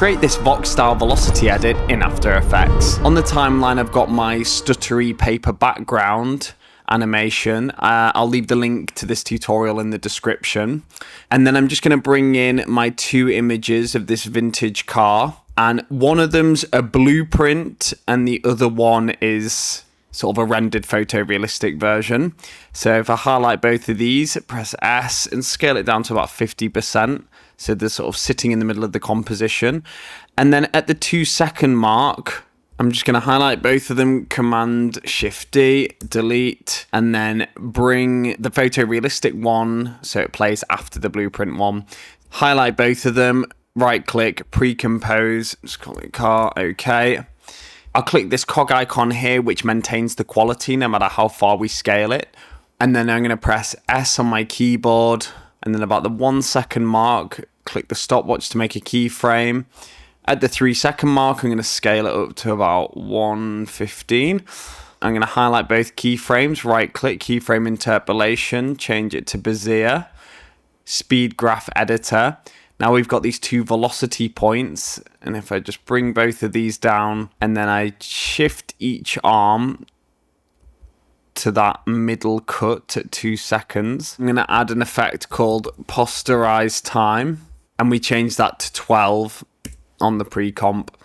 create this Vox-style velocity edit in After Effects. On the timeline, I've got my stuttery paper background animation. I'll leave the link to this tutorial in the description. And then I'm just going to bring in my 2 images of this vintage car. And one of them's a blueprint and the other one is sort of a rendered photorealistic version. So if I highlight both of these, press S and scale it down to about 50%. So they're sort of sitting in the middle of the composition. And then at the 2-second mark, I'm just going to highlight both of them, Command Shift D, delete, and then bring the photorealistic one so it plays after the blueprint one. Highlight both of them, right click, pre-compose, just call it car, okay. I'll click this cog icon here, which maintains the quality no matter how far we scale it. And then I'm going to press S on my keyboard, and then about the 1-second mark, click the stopwatch to make a keyframe. At the 3-second mark, I'm going to scale it up to about 115. I'm going to highlight both keyframes, right click, keyframe interpolation, change it to Bezier, speed graph editor. Now we've got these 2 velocity points, and if I just bring both of these down and then I shift each arm to that middle cut at 2 seconds, I'm going to add an effect called posterize time, and we change that to 12 on the pre-comp,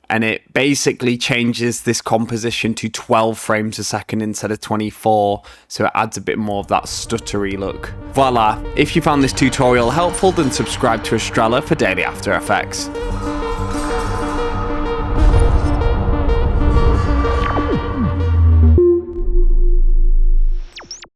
and it basically changes this composition to 12 frames a second instead of 24, so it adds a bit more of that stuttery look. Voila! If you found this tutorial helpful, then subscribe to Astrella for daily After Effects.